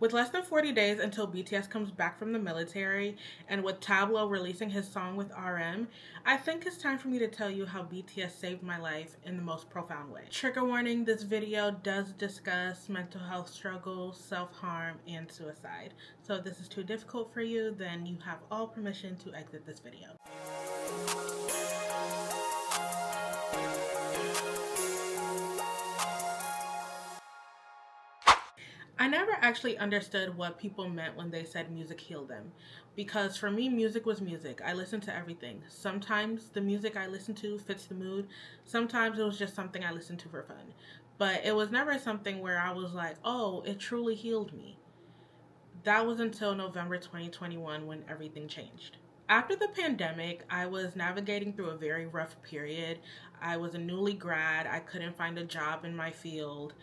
With less than 40 days until BTS comes back from the military, and with Tableau releasing his song with RM, I think it's time for me to tell you how BTS saved my life in the most profound way. Trigger warning, this video does discuss mental health struggles, self-harm, and suicide. So if this is too difficult for you, then you have all permission to exit this video. I never actually understood what people meant when they said music healed them, because for me, music was music. I listened to everything. Sometimes the music I listened to fits the mood. Sometimes it was just something I listened to for fun. But it was never something where I was like, oh, it truly healed me. That was until November 2021 when everything changed. After the pandemic, I was navigating through a very rough period. I was a newly grad. I couldn't find a job in my field.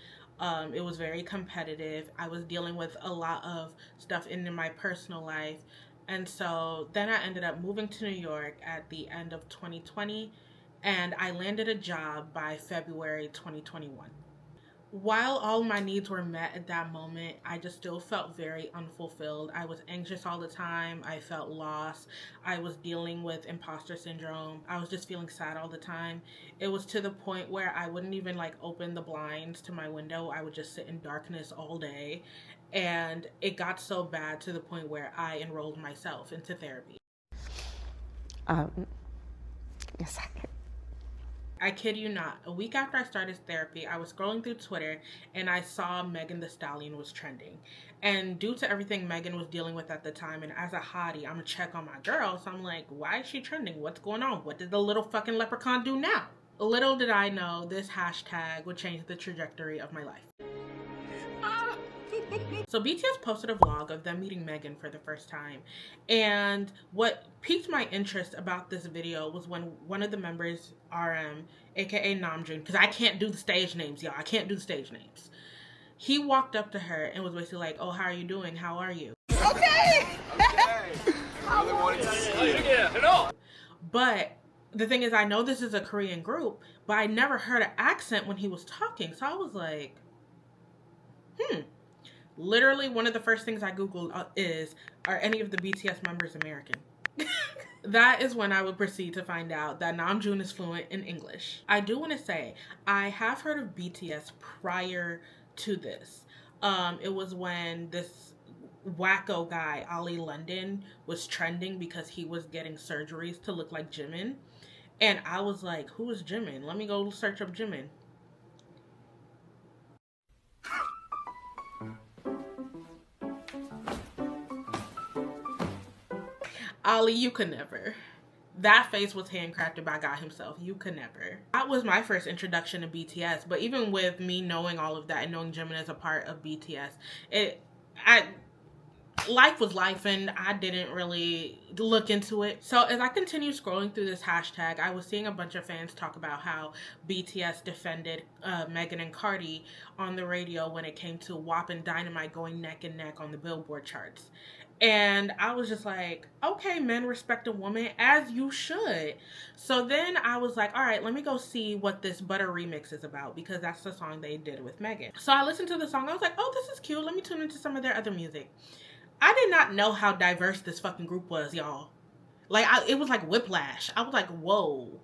It was very competitive. I was dealing with a lot of stuff in my personal life. And so then I ended up moving to New York at the end of 2020, and I landed a job by February 2021. While all my needs were met at that moment, I just still felt very unfulfilled. I was anxious all the time. I felt lost. I was dealing with imposter syndrome. I was just feeling sad all the time. It was to the point where I wouldn't even open the blinds to my window. I would just sit in darkness all day. And it got so bad to the point where I enrolled myself into therapy. Yes, I kid you not, a week after I started therapy, I was scrolling through Twitter and I saw Megan Thee Stallion was trending. And due to everything Megan was dealing with at the time, and as a hottie, I'm gonna check on my girl, so I'm like, why is she trending? What's going on? What did the little fucking leprechaun do now? Little did I know this hashtag would change the trajectory of my life. So BTS posted a vlog of them meeting Megan for the first time, and what piqued my interest about this video was when one of the members, RM, aka Namjoon, because I can't do the stage names, y'all, I can't do the stage names. He walked up to her and was basically like, oh, how are you doing? How are you? Okay! I really wanted to see it. Yeah, But the thing is, I know this is a Korean group, but I never heard an accent when he was talking, so I was like, Literally, one of the first things I Googled is, are any of the BTS members American? That is when I would proceed to find out that Namjoon is fluent in English. I do want to say, I have heard of BTS prior to this. It was when this wacko guy, Ali London, was trending because he was getting surgeries to look like Jimin. And I was like, who is Jimin? Let me go search up Jimin. Ali, you could never. That face was handcrafted by God himself. You could never. That was my first introduction to BTS. But even with me knowing all of that and knowing Jimin is a part of BTS, life was life, and I didn't really look into it. So as I continued scrolling through this hashtag, I was seeing a bunch of fans talk about how BTS defended Megan and Cardi on the radio when it came to WAP and Dynamite going neck and neck on the Billboard charts. And I was just like, okay, men respect a woman, as you should. So then I was like, all right, let me go see what this Butter remix is about, because that's the song they did with Megan. So I listened to the song. I was like, oh, this is cute. Let me tune into some of their other music. I did not know how diverse this fucking group was, y'all. It was like whiplash. I was like, whoa.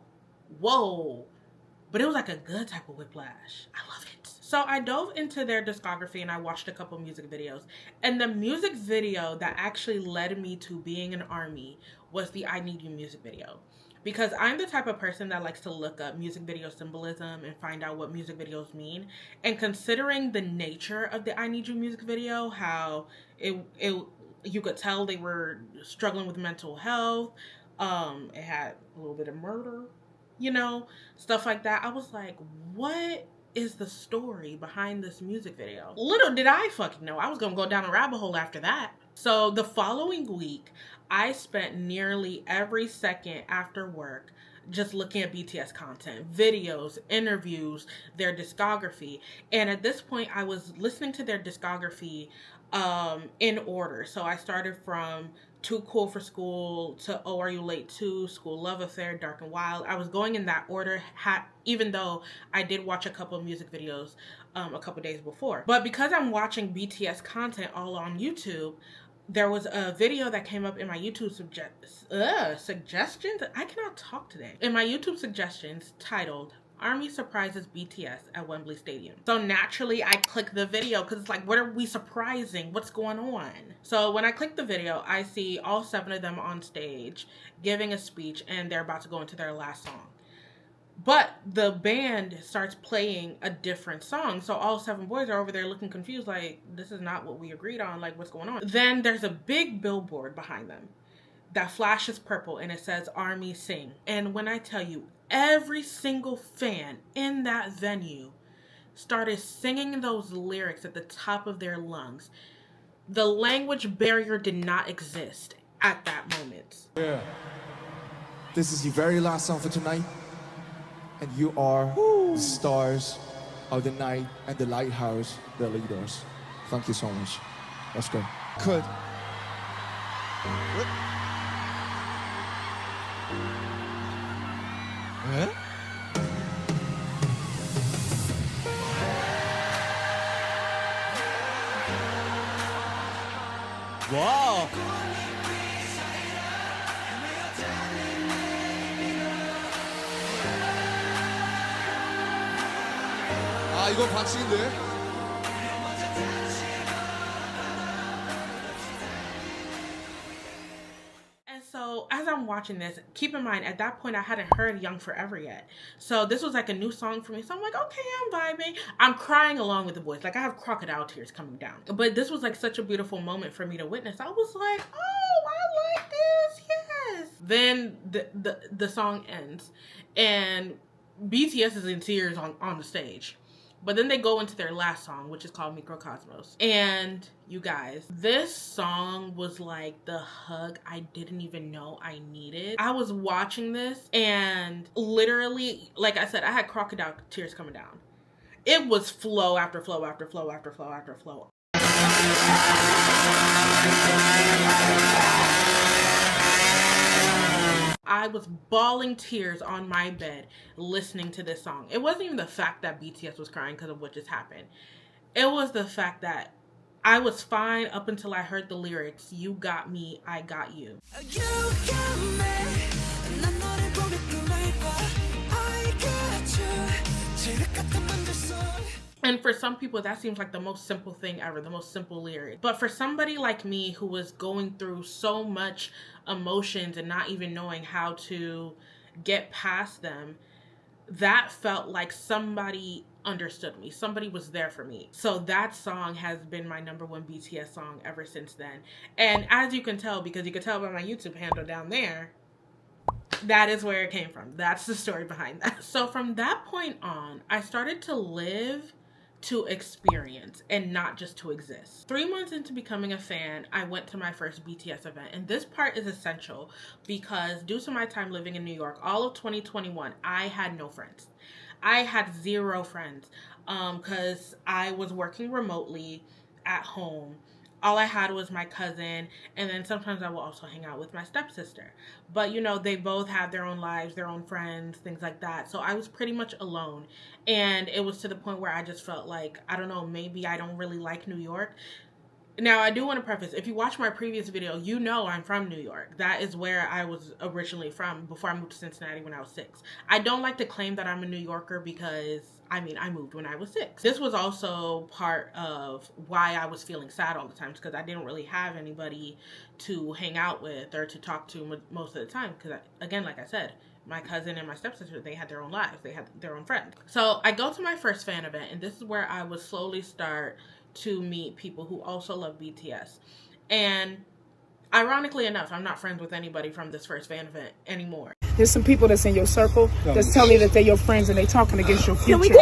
But it was like a good type of whiplash. I love it. So I dove into their discography and I watched a couple music videos. And the music video that actually led me to being an ARMY was the I Need You music video. Because I'm the type of person that likes to look up music video symbolism and find out what music videos mean. And considering the nature of the I Need You music video, how you could tell they were struggling with mental health. It had a little bit of murder, stuff like that. I was like, what is the story behind this music video? Little did I fucking know I was gonna go down a rabbit hole after that. So the following week, I spent nearly every second after work just looking at BTS content, videos, interviews, their discography. And at this point, I was listening to their discography in order. So I started from Too Cool for School to Oh Are You Late Too, School Love Affair, Dark and Wild. I was going in that order, even though I did watch a couple of music videos a couple days before. But because I'm watching BTS content all on YouTube, there was a video that came up in my YouTube suggestions. I cannot talk today. In my YouTube suggestions titled Army Surprises BTS at Wembley Stadium. So naturally I click the video because it's like, what are we surprising? What's going on? So when I click the video, I see all 7 of them on stage giving a speech and they're about to go into their last song. But the band starts playing a different song. So all 7 boys are over there looking confused, like, this is not what we agreed on, like, what's going on? Then there's a big billboard behind them that flashes purple and it says Army Sing. And when I tell you, every single fan in that venue started singing those lyrics at the top of their lungs. The language barrier did not exist at that moment. Yeah. This is your very last song for tonight. And you are the stars of the night and the lighthouse, the leaders. Thank you so much. Let's go. Could. Huh? Wow. 아, 이거 반칙인데? So as I'm watching this, keep in mind, at that point, I hadn't heard Young Forever yet. So this was like a new song for me. So I'm like, okay, I'm vibing. I'm crying along with the boys. Like, I have crocodile tears coming down. But this was like such a beautiful moment for me to witness. I was like, oh, I like this, yes. Then the song ends. And BTS is in tears on the stage. But then they go into their last song, which is called Microcosmos. And you guys, this song was like the hug I didn't even know I needed. I was watching this and literally, like I said, I had crocodile tears coming down. It was flow after flow after flow after flow after flow. I was bawling tears on my bed listening to this song. It wasn't even the fact that BTS was crying because of what just happened. It was the fact that I was fine up until I heard the lyrics, you got me, I got you. You got me. And for some people, that seems like the most simple thing ever, the most simple lyric. But for somebody like me who was going through so much emotions and not even knowing how to get past them, that felt like somebody understood me. Somebody was there for me. So that song has been my #1 BTS song ever since then. And as you can tell, because you can tell by my YouTube handle down there, that is where it came from. That's the story behind that. So from that point on, I started to live to experience and not just to exist. 3 months into becoming a fan, I went to my first BTS event. And this part is essential because due to my time living in New York, all of 2021, I had no friends. I had 0 friends because I was working remotely at home. All I had was my cousin, and then sometimes I will also hang out with my stepsister. But, you know, they both have their own lives, their own friends, things like that. So I was pretty much alone. And it was to the point where I just felt like, I don't know, maybe I don't really like New York. Now, I do want to preface, if you watch my previous video, you know I'm from New York. That is where I was originally from before I moved to Cincinnati when I was 6. I don't like to claim that I'm a New Yorker because, I mean, I moved when I was 6. This was also part of why I was feeling sad all the time because I didn't really have anybody to hang out with or to talk to most of the time because, again, like I said, my cousin and my stepsister, they had their own lives. They had their own friends. So I go to my first fan event, and this is where I would slowly start to meet people who also love BTS. And ironically enough, I'm not friends with anybody from this first fan event anymore. There's some people that's in your circle that's telling you that they're your friends and they talking against your future.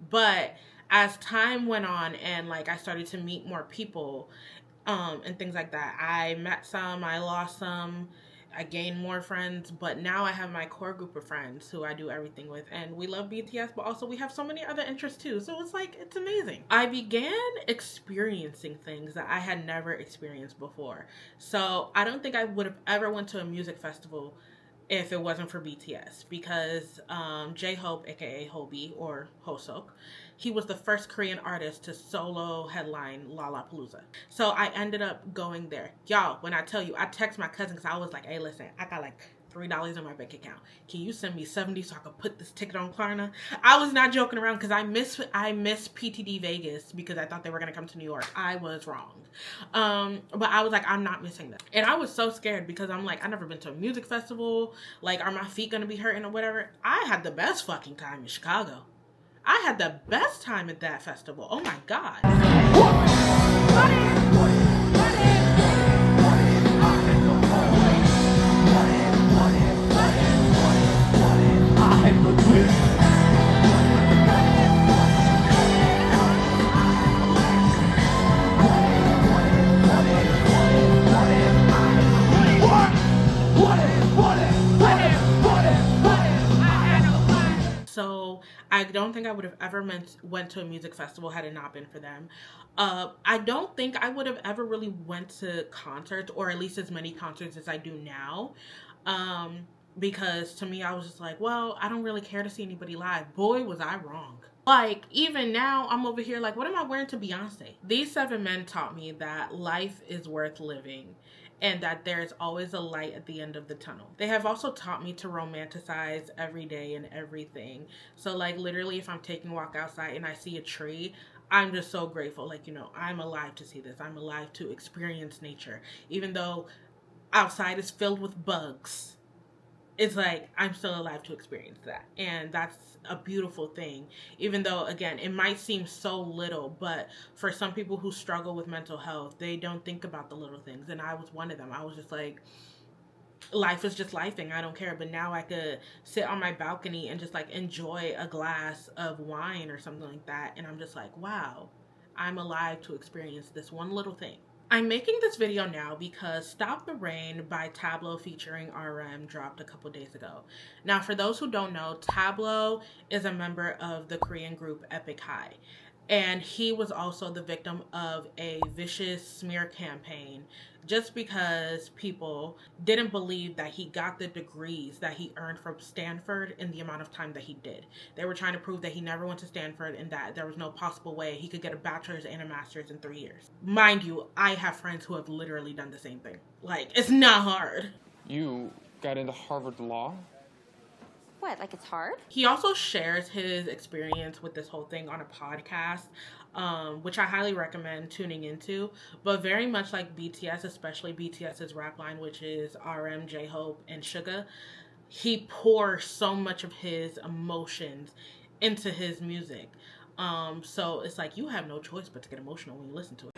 But as time went on and like I started to meet more people and things like that, I met some, I lost some. I gained more friends, but now I have my core group of friends who I do everything with, and we love BTS, but also we have so many other interests too. So it's like, it's amazing. I began experiencing things that I had never experienced before. So I don't think I would have ever went to a music festival if it wasn't for BTS, because J-Hope, aka Hobie or Hosok, he was the first Korean artist to solo headline Lollapalooza. So I ended up going there. Y'all, when I tell you, I text my cousin because I was like, hey, listen, I got like $3 in my bank account. Can you send me 70 so I can put this ticket on Klarna? I was not joking around because I miss PTD Vegas because I thought they were going to come to New York. I was wrong. But I was like, I'm not missing this. And I was so scared because I'm like, I've never been to a music festival. Like, are my feet going to be hurting or whatever? I had the best fucking time in Chicago. I had the best time at that festival. Oh my God. So I don't think I would have ever went to a music festival had it not been for them. I don't think I would have ever really went to concerts, or at least as many concerts as I do now. Because to me, I was just like, well, I don't really care to see anybody live. Boy, was I wrong. Like, even now, I'm over here like, what am I wearing to Beyonce? These 7 men taught me that life is worth living, and that there's always a light at the end of the tunnel. They have also taught me to romanticize every day and everything. So like, literally, if I'm taking a walk outside and I see a tree, I'm just so grateful. Like, you know, I'm alive to see this. I'm alive to experience nature. Even though outside is filled with bugs, it's like, I'm still alive to experience that. And that's a beautiful thing. Even though, again, it might seem so little, but for some people who struggle with mental health, they don't think about the little things. And I was one of them. I was just like, life is just lifing. I don't care. But now I could sit on my balcony and just like enjoy a glass of wine or something like that. And I'm just like, wow, I'm alive to experience this one little thing. I'm making this video now because Stop the Rain by Tableau featuring RM dropped a couple days ago. Now, for those who don't know, Tableau is a member of the Korean group Epic High. And he was also the victim of a vicious smear campaign just because people didn't believe that he got the degrees that he earned from Stanford in the amount of time that he did. They were trying to prove that he never went to Stanford and that there was no possible way he could get a bachelor's and a master's in 3 years. Mind you, I have friends who have literally done the same thing. Like, it's not hard. You got into Harvard Law? What, like it's hard? He also shares his experience with this whole thing on a podcast, which I highly recommend tuning into. But very much like BTS, especially BTS's rap line, which is RM, J-Hope, and Suga, he pours so much of his emotions into his music. So it's like, you have no choice but to get emotional when you listen to it.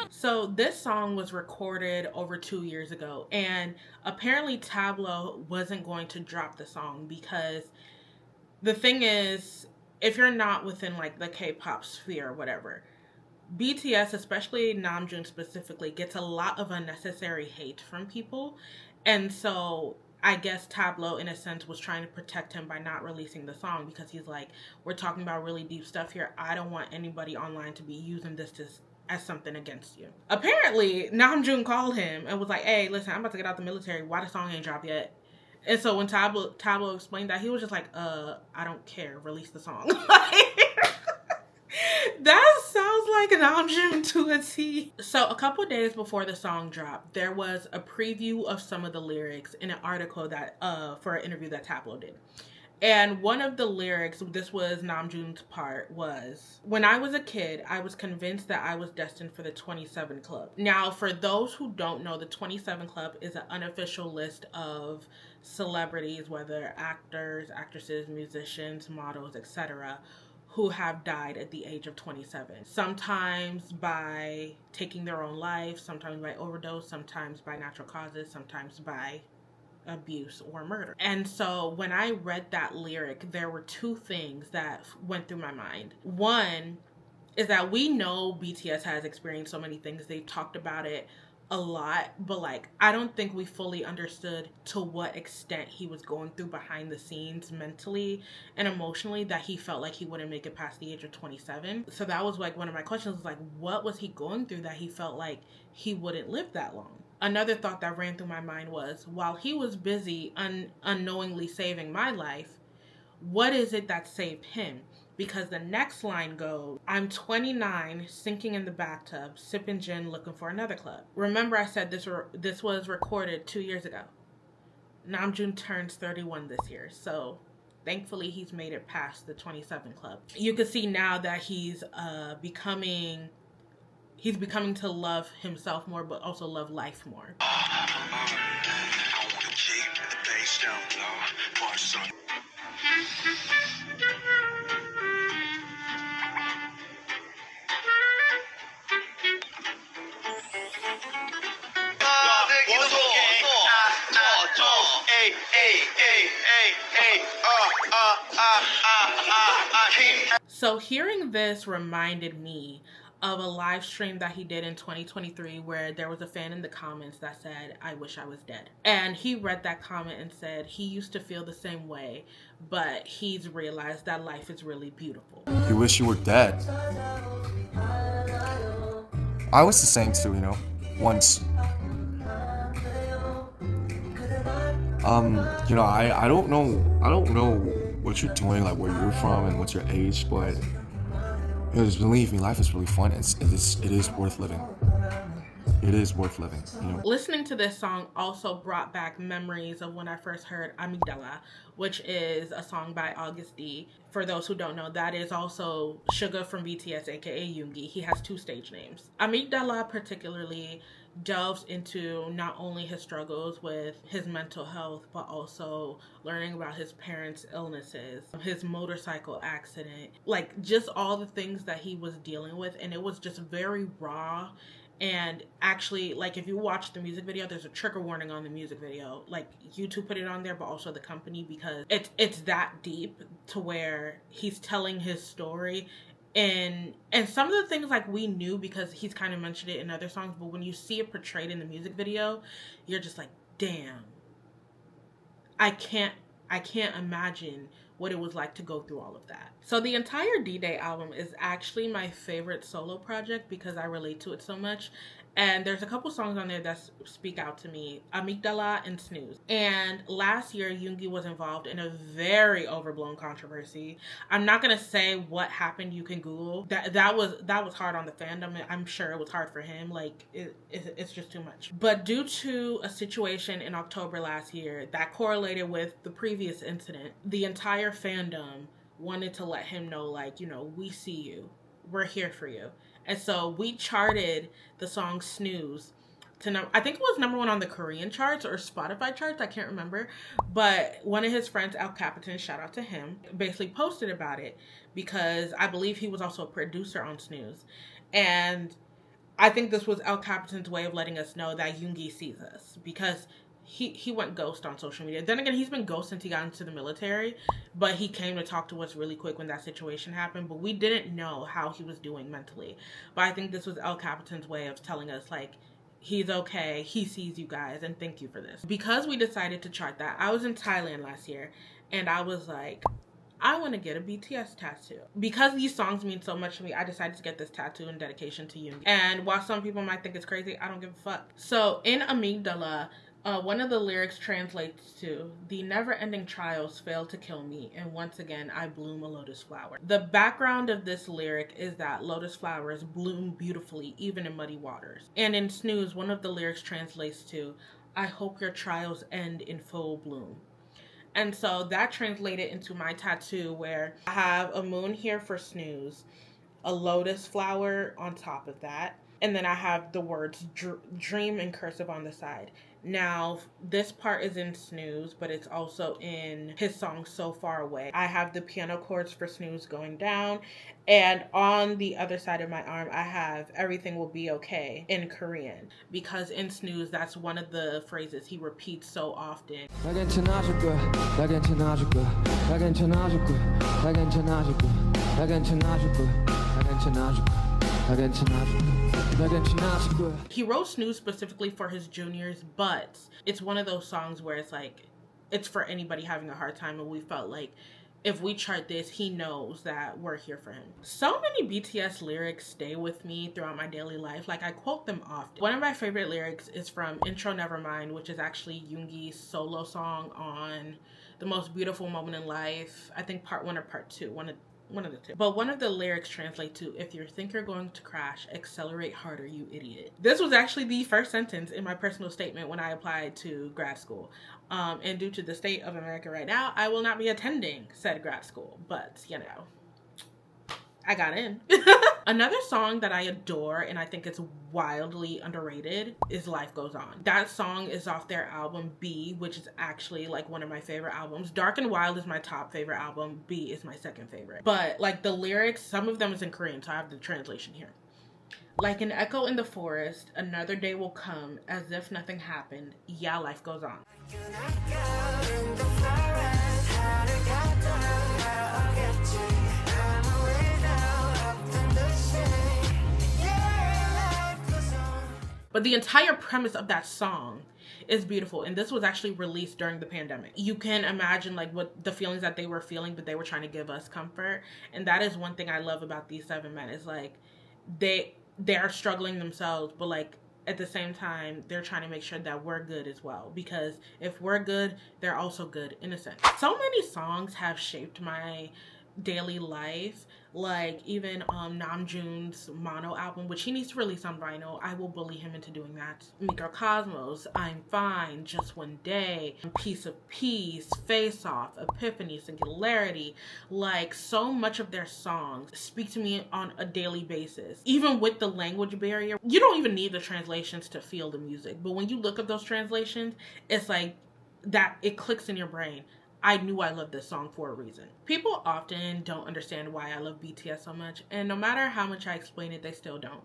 So this song was recorded over 2 years ago, and apparently Tableau wasn't going to drop the song because the thing is, if you're not within like the K-pop sphere or whatever, BTS, especially Namjoon specifically, gets a lot of unnecessary hate from people. And so I guess Tableau, in a sense, was trying to protect him by not releasing the song because he's like, we're talking about really deep stuff here. I don't want anybody online to be using this as something against you. Apparently, Namjoon called him and was like, hey, listen, I'm about to get out the military. Why the song ain't dropped yet? And so when Tableau explained that, he was just like, I don't care. Release the song. That sounds like an Namjoon to a T. So a couple days before the song dropped, there was a preview of some of the lyrics in an article that for an interview that Tableau did. And one of the lyrics, this was Namjoon's part, was, when I was a kid, I was convinced that I was destined for the 27 Club. Now, for those who don't know, the 27 Club is an unofficial list of celebrities, whether actors, actresses, musicians, models, etc., who have died at the age of 27. Sometimes by taking their own life, sometimes by overdose, sometimes by natural causes, sometimes by abuse or murder. And so when I read that lyric, there were two things that went through my mind. One, is that we know BTS has experienced so many things. They've talked about it a lot, but like I don't think we fully understood to what extent he was going through behind the scenes mentally and emotionally, that he felt like he wouldn't make it past the age of 27. So that was like one of my questions, like what was he going through that he felt like he wouldn't live that long? Another thought that ran through my mind was, while he was busy unknowingly saving my life, what is it that saved him? Because the next line goes, I'm 29, sinking in the bathtub, sipping gin, looking for another club. Remember I said this was recorded 2 years ago. Namjoon turns 31 this year, so thankfully he's made it past the 27 club. You can see now that he's becoming to love himself more, but also love life more. So hearing this reminded me of a live stream that he did in 2023 where there was a fan in the comments that said, I wish I was dead. And he read that comment and said he used to feel the same way, but he's realized that life is really beautiful. You wish you were dead. I was the same too, you know, once. You know, I don't know what you're doing, like where you're from and what's your age, but you know, just believe me, life is really fun. It is worth living. It is worth living, you know. Listening to this song also brought back memories of when I first heard Amygdala, which is a song by August D. For those who don't know, that is also Suga from BTS, aka Yoongi. He has 2 stage names. Amygdala particularly delves into not only his struggles with his mental health, but also learning about his parents' illnesses, his motorcycle accident, like just all the things that he was dealing with. And it was just very raw. And actually, like, if you watch the music video, there's a trigger warning on the music video. Like, YouTube put it on there, but also the company, because it's that deep to where he's telling his story. And some of the things, like, we knew because he's kind of mentioned it in other songs, but when you see it portrayed in the music video, you're just like, damn, I can't imagine what it was like to go through all of that. So the entire D-Day album is actually my favorite solo project because I relate to it so much. And there's a couple songs on there that speak out to me, Amygdala and Snooze. And last year, Yoongi was involved in a very overblown controversy. I'm not gonna say what happened. You can Google. That was hard on the fandom. I'm sure it was hard for him. Like it's just too much. But due to a situation in October last year that correlated with the previous incident, the entire fandom wanted to let him know, like, you know, we see you. We're here for you. And so we charted the song Snooze to I think it was #1 on the Korean charts or Spotify charts, I can't remember. But one of his friends, El Capitan, shout out to him, basically posted about it because I believe he was also a producer on Snooze. And I think this was El Capitan's way of letting us know that Yoongi sees us, because he went ghost on social media. Then again, he's been ghost since he got into the military, but he came to talk to us really quick when that situation happened, but we didn't know how he was doing mentally. But I think this was El Capitan's way of telling us, like, he's okay, he sees you guys, and thank you for this. Because we decided to chart that, I was in Thailand last year, and I was like, I want to get a BTS tattoo. Because these songs mean so much to me, I decided to get this tattoo in dedication to Yoongi. And while some people might think it's crazy, I don't give a fuck. So in Amygdala, one of the lyrics translates to, the never-ending trials fail to kill me, and once again I bloom a lotus flower. The background of this lyric is that lotus flowers bloom beautifully even in muddy waters. And in Snooze, one of the lyrics translates to, I hope your trials end in full bloom. And so that translated into my tattoo, where I have a moon here for Snooze, a lotus flower on top of that, and then I have the words dream in cursive on the side. Now, this part is in Snooze, but it's also in his song So Far Away. I have the piano chords for Snooze going down, and on the other side of my arm, I have Everything Will Be Okay in Korean, because in Snooze, that's one of the phrases he repeats so often. He wrote Snooze specifically for his juniors, but it's one of those songs where it's like, it's for anybody having a hard time, and we felt like if we chart this, he knows that we're here for him. So many BTS lyrics stay with me throughout my daily life. Like, I quote them often. One of my favorite lyrics is from Intro Nevermind, which is actually Yoongi's solo song on The Most Beautiful Moment in Life. I think part 1 or part 2, one of the two. But one of the lyrics translate to, if you think you're going to crash, accelerate harder, you idiot. This was actually the first sentence in my personal statement when I applied to grad school. And due to the state of America right now, I will not be attending said grad school. But, you know, I got in. Another song that I adore and I think it's wildly underrated is Life Goes On. That song is off their album B, which is actually like one of my favorite albums. Dark and Wild is my top favorite album. B is my second favorite. But like the lyrics, some of them is in Korean, so I have the translation here. Like an echo in the forest, another day will come as if nothing happened. Yeah, life goes on. But the entire premise of that song is beautiful, and this was actually released during the pandemic. You can imagine like what the feelings that they were feeling, but they were trying to give us comfort. And that is one thing I love about these 7 men is like they are struggling themselves, but like at the same time they're trying to make sure that we're good as well, because if we're good, they're also good in a sense. So many songs have shaped my daily life. Like even Namjoon's Mono album, which he needs to release on vinyl. I will bully him into doing that. Microcosmos, I'm Fine, Just One Day, Piece of Peace, Face Off, Epiphany, Singularity. Like so much of their songs speak to me on a daily basis. Even with the language barrier, you don't even need the translations to feel the music. But when you look at those translations, it's like that, it clicks in your brain. I knew I loved this song for a reason. People often don't understand why I love BTS so much, and no matter how much I explain it, they still don't.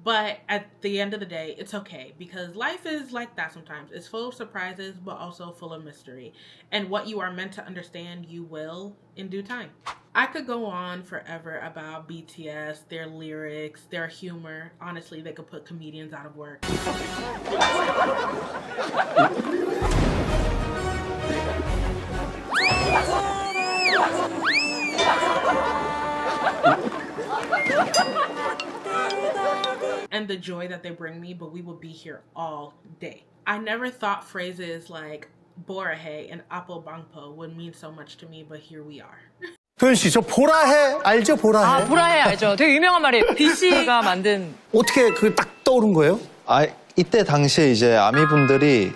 But at the end of the day, it's okay, because life is like that sometimes. It's full of surprises, but also full of mystery. And what you are meant to understand, you will in due time. I could go on forever about BTS, their lyrics, their humor. Honestly, they could put comedians out of work. And the joy that they bring me, but we will be here all day. I never thought phrases like 보라해 and 아뽀방포 would mean so much to me, but here we are. 도현 씨, 저 보라해 알죠? 보라해. 아, 보라해 알죠. 되게 유명한 말이에요. BC가 만든. 어떻게 그 딱 떠오른 거예요? 아, 이때 당시에 이제 아미분들이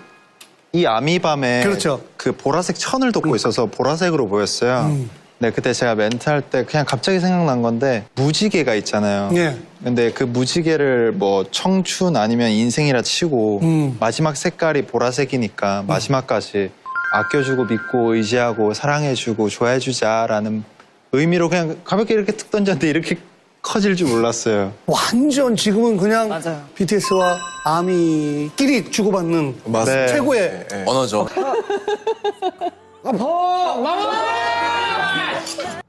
이 아미밤에 그렇죠. 그 보라색 천을 돋고 있어서 보라색으로 보였어요. 네, 그때 제가 멘트할 때 그냥 갑자기 생각난 건데 무지개가 있잖아요. 예. 근데 그 무지개를 뭐 청춘 아니면 인생이라 치고 마지막 색깔이 보라색이니까 마지막까지 아껴주고 믿고 의지하고 사랑해주고 좋아해주자라는 의미로 그냥 가볍게 이렇게 툭 던졌는데 이렇게 커질 줄 몰랐어요. 완전 지금은 그냥 맞아요. BTS와 아미끼리 주고받는 맞습니다. 최고의 언어죠.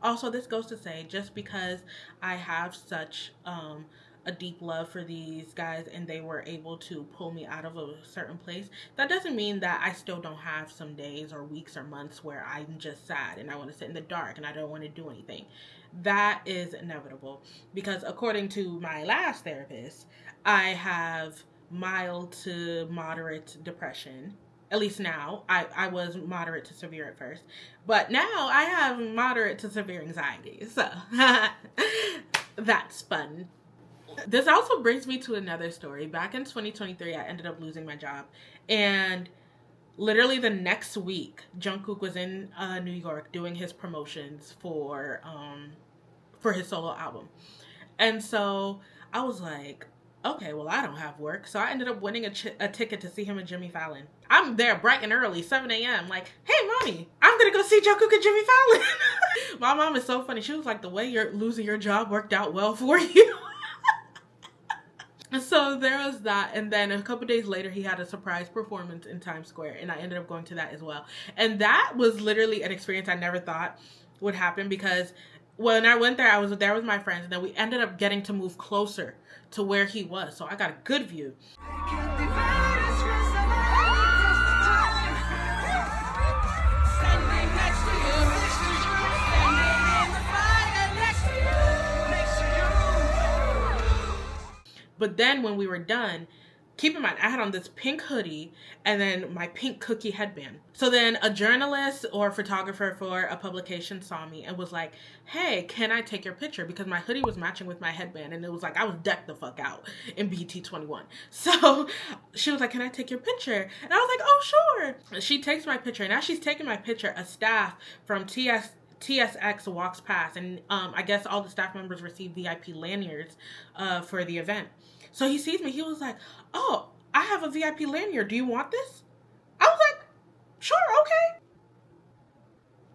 Also, this goes to say, just because I have such a deep love for these guys and they were able to pull me out of a certain place, that doesn't mean that I still don't have some days or weeks or months where I'm just sad and I want to sit in the dark and I don't want to do anything. That is inevitable, because according to my last therapist, I have mild to moderate depression. At least now. I was moderate to severe at first, but now I have moderate to severe anxiety, so that's fun. This also brings me to another story. Back in 2023, I ended up losing my job, and literally the next week, Jungkook was in New York doing his promotions for his solo album. And so I was like, okay, well, I don't have work. So I ended up winning a ticket to see him and Jimmy Fallon. I'm there bright and early, 7 a.m. Like, hey, mommy, I'm going to go see Jungkook and Jimmy Fallon. My mom is so funny. She was like, the way you're losing your job worked out well for you. So there was that, and then a couple days later he had a surprise performance in Times Square, and I ended up going to that as well. And that was literally an experience I never thought would happen, because when I went there, I was there with my friends, and then we ended up getting to move closer to where he was, so I got a good view. But then when we were done, keep in mind, I had on this pink hoodie and then my pink cookie headband. So then a journalist or photographer for a publication saw me and was like, hey, can I take your picture? Because my hoodie was matching with my headband, and it was like, I was decked the fuck out in BT21. So she was like, can I take your picture? And I was like, oh, sure. She takes my picture, and as she's taking my picture, a staff from TSX walks past, and I guess all the staff members receive VIP lanyards for the event. So he sees me. He was like, oh, I have a VIP lanyard. Do you want this? I was like, sure, okay.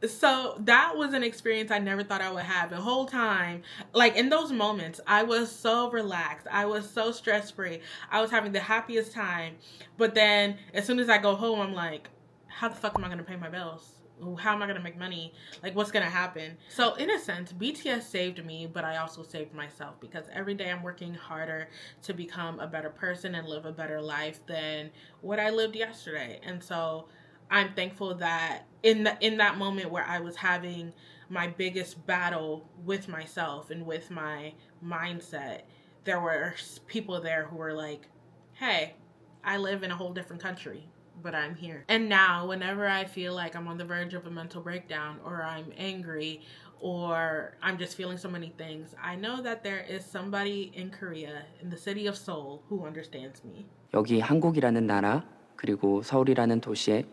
So that was an experience I never thought I would have. The whole time, like in those moments, I was so relaxed. I was so stress-free. I was having the happiest time. But then as soon as I go home, I'm like, how the fuck am I going to pay my bills? How am I going to make money? Like, what's going to happen? So in a sense, BTS saved me, but I also saved myself, because every day I'm working harder to become a better person and live a better life than what I lived yesterday. And so I'm thankful that in that moment where I was having my biggest battle with myself and with my mindset, there were people there who were like, hey, I live in a whole different country, but I'm here. And now whenever I feel like I'm on the verge of a mental breakdown, or I'm angry, or I'm just feeling so many things, I know that there is somebody in Korea, in the city of Seoul, who understands me. 여기 한국이라는 나라, 그리고 서울이라는 도시에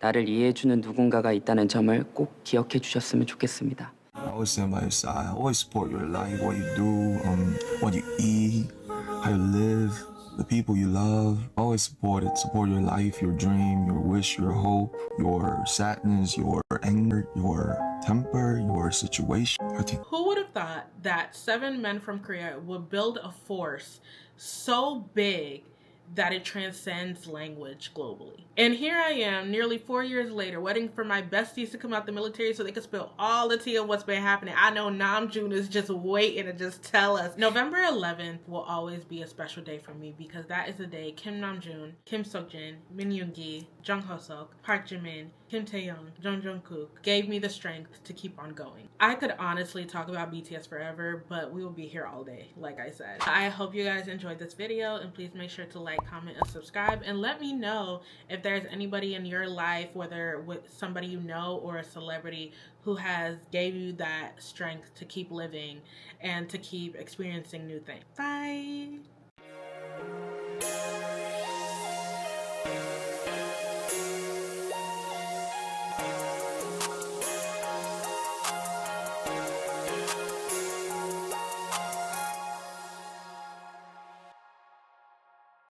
나를 이해해주는 누군가가 있다는 점을 꼭 기억해 주셨으면 좋겠습니다. I always stand by your side. I always support your life, what you do, what you eat, how you live. The people you love, always support it. Support your life, your dream, your wish, your hope, your sadness, your anger, your temper, your situation. Who would have thought that 7 men from Korea would build a force so big that it transcends language globally? And here I am, nearly 4 years later, waiting for my besties to come out the military so they can spill all the tea of what's been happening. I know Namjoon is just waiting to just tell us. November 11th will always be a special day for me, because that is the day Kim Namjoon, Kim Seokjin, Min Yoongi, Jung Hoseok, Park Jimin, Kim Taehyung, Jung Jungkook gave me the strength to keep on going. I could honestly talk about BTS forever, but we will be here all day, like I said. I hope you guys enjoyed this video, and please make sure to like, comment, and subscribe, and let me know if there's anybody in your life, whether with somebody you know or a celebrity, who has gave you that strength to keep living and to keep experiencing new things. Bye.